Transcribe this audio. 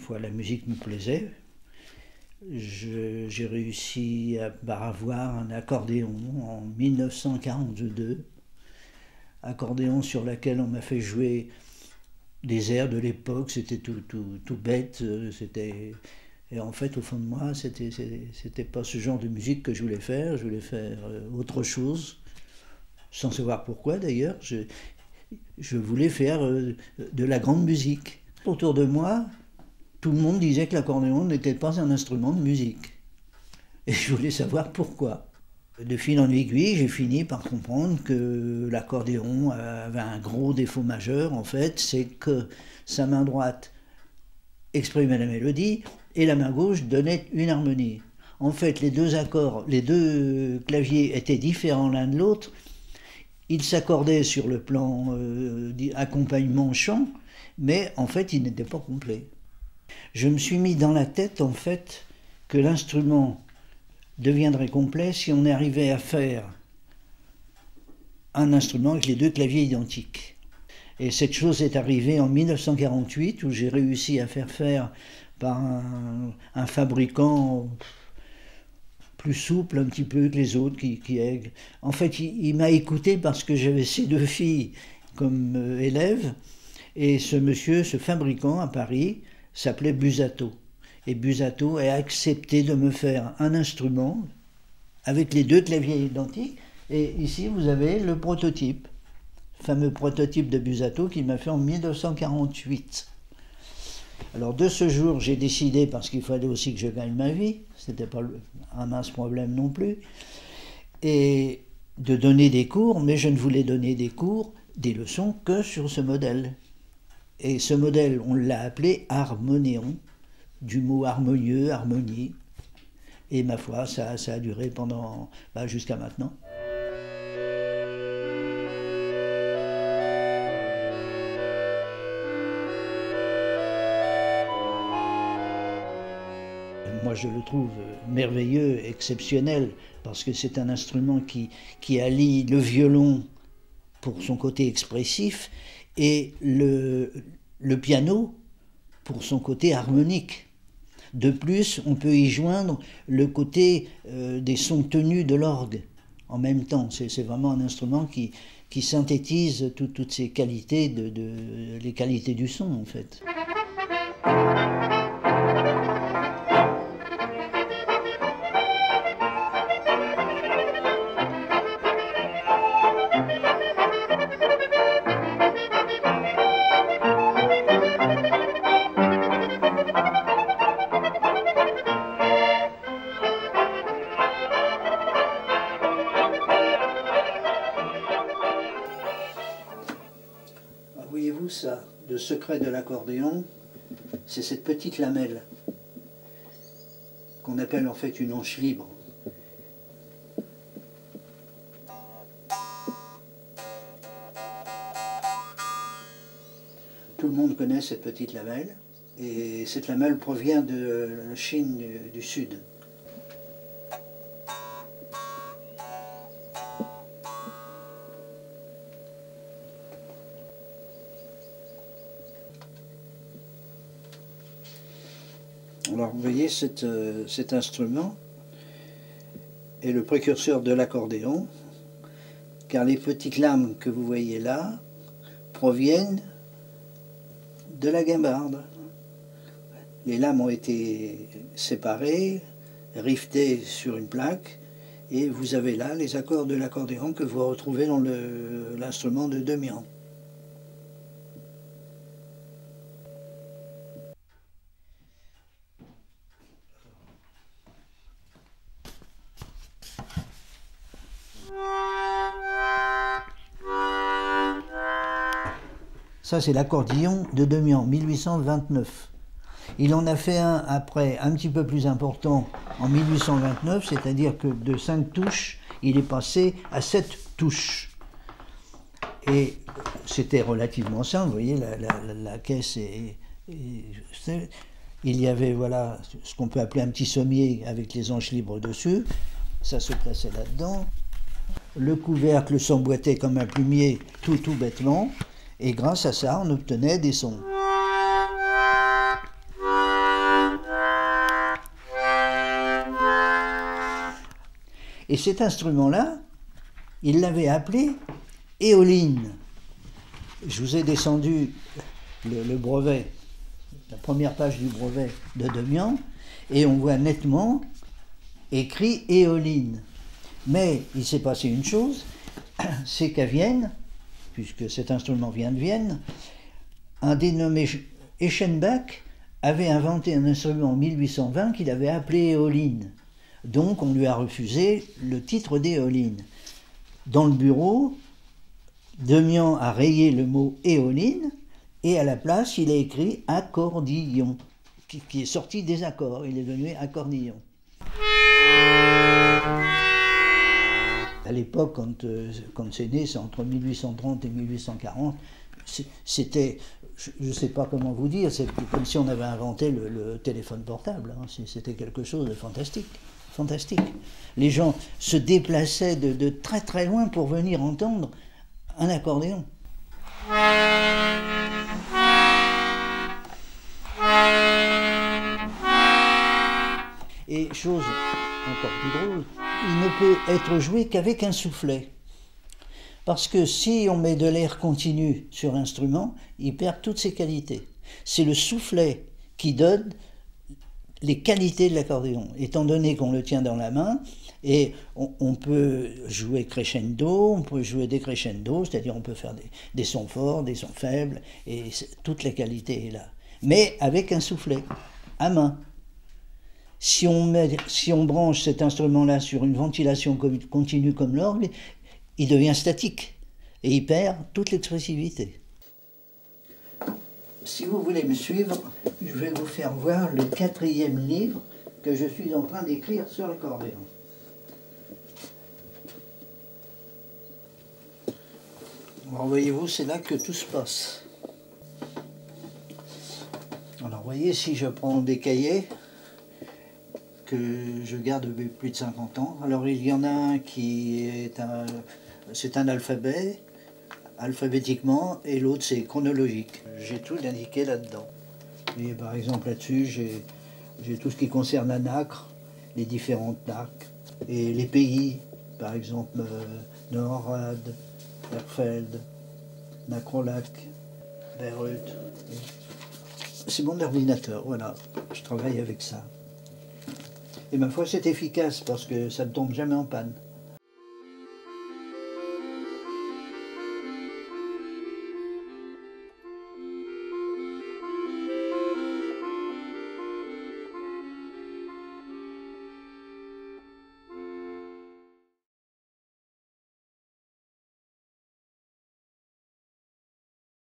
fois la musique me plaisait. J'ai réussi à avoir un accordéon en 1942, accordéon sur lequel on m'a fait jouer des airs de l'époque, c'était tout bête, et en fait au fond de moi c'était pas ce genre de musique que je voulais faire autre chose, sans savoir pourquoi d'ailleurs, je voulais faire de la grande musique. Autour de moi, tout le monde disait que l'accordéon n'était pas un instrument de musique. Et je voulais savoir pourquoi. De fil en aiguille, j'ai fini par comprendre que l'accordéon avait un gros défaut majeur, en fait, c'est que sa main droite exprimait la mélodie et la main gauche donnait une harmonie. En fait, les deux claviers étaient différents l'un de l'autre. Ils s'accordaient sur le plan accompagnement-chant, mais en fait, ils n'étaient pas complets. Je me suis mis dans la tête, en fait, que l'instrument deviendrait complet si on arrivait à faire un instrument avec les deux claviers identiques. Et cette chose est arrivée en 1948, où j'ai réussi à faire par un fabricant plus souple un petit peu que les autres. En fait, il m'a écouté parce que j'avais ces deux filles comme élèves, et ce fabricant à Paris s'appelait Busato. Et Busato a accepté de me faire un instrument avec les deux claviers identiques. Et ici, vous avez le prototype, le fameux prototype de Busato qu'il m'a fait en 1948. Alors de ce jour, j'ai décidé, parce qu'il fallait aussi que je gagne ma vie, c'était pas un mince problème non plus, et de donner des cours, mais je ne voulais donner des leçons que sur ce modèle. Et ce modèle, on l'a appelé harmonéon, du mot harmonieux, harmonie. Et ma foi, ça a duré jusqu'à maintenant. Moi, je le trouve merveilleux, exceptionnel, parce que c'est un instrument qui allie le violon pour son côté expressif et le piano pour son côté harmonique. De plus, on peut y joindre le côté des sons tenus de l'orgue en même temps. C'est vraiment un instrument qui synthétise toutes ces qualités, les qualités du son en fait. Voyez-vous ça, le secret de l'accordéon, c'est cette petite lamelle qu'on appelle en fait une hanche libre. Tout le monde connaît cette petite lamelle, et cette lamelle provient de la Chine du Sud. Alors vous voyez, cet instrument est le précurseur de l'accordéon, car les petites lames que vous voyez là proviennent de la guimbarde. Les lames ont été séparées, rivetées sur une plaque, et vous avez là les accords de l'accordéon que vous retrouvez dans l'instrument de Demian. Ça, c'est l'accordéon de Demian, 1829. Il en a fait un après, un petit peu plus important, en 1829, c'est-à-dire que de 5 touches, il est passé à 7 touches. Et c'était relativement simple, vous voyez, la caisse il y avait, voilà, ce qu'on peut appeler un petit sommier avec les hanches libres dessus, ça se plaçait là-dedans. Le couvercle s'emboîtait comme un plumier, tout bêtement. Et grâce à ça, on obtenait des sons. Et cet instrument-là, il l'avait appelé éoline. Je vous ai descendu le brevet, la première page du brevet de Demian, et on voit nettement écrit éoline. Mais il s'est passé une chose, c'est qu'à Vienne, puisque cet instrument vient de Vienne, un dénommé Eschenbach avait inventé un instrument en 1820 qu'il avait appelé éoline. Donc on lui a refusé le titre d'éoline. Dans le bureau, Demian a rayé le mot éoline et à la place il a écrit accordillon, qui est sorti des accords, il est devenu accordillon. À l'époque, quand c'est né, c'est entre 1830 et 1840, c'était, je ne sais pas comment vous dire, c'est comme si on avait inventé le téléphone portable, hein. C'était quelque chose de fantastique. Fantastique. Les gens se déplaçaient de très très loin pour venir entendre un accordéon. Et chose encore plus drôle, il ne peut être joué qu'avec un soufflet. Parce que si on met de l'air continu sur l'instrument, il perd toutes ses qualités. C'est le soufflet qui donne les qualités de l'accordéon, étant donné qu'on le tient dans la main, et on peut jouer crescendo, on peut jouer décrescendo, c'est-à-dire on peut faire des sons forts, des sons faibles, et toute la qualité est là. Mais avec un soufflet, à main. Si on branche cet instrument-là sur une ventilation continue comme l'orgue, il devient statique, et il perd toute l'expressivité. Si vous voulez me suivre, je vais vous faire voir le 4e livre que je suis en train d'écrire sur l'accordéon. Alors voyez-vous, c'est là que tout se passe. Alors voyez, si je prends des cahiers que je garde depuis plus de 50 ans, alors il y en a un qui est c'est un alphabet, alphabétiquement, et l'autre c'est chronologique. J'ai tout indiqué là-dedans. Et par exemple là-dessus, j'ai tout ce qui concerne la nacre, les différentes nacres, et les pays, par exemple Noorad, Erfeld, Nacrolac, Bayreuth. C'est mon ordinateur, voilà, je travaille avec ça. Et ma foi c'est efficace parce que ça ne tombe jamais en panne.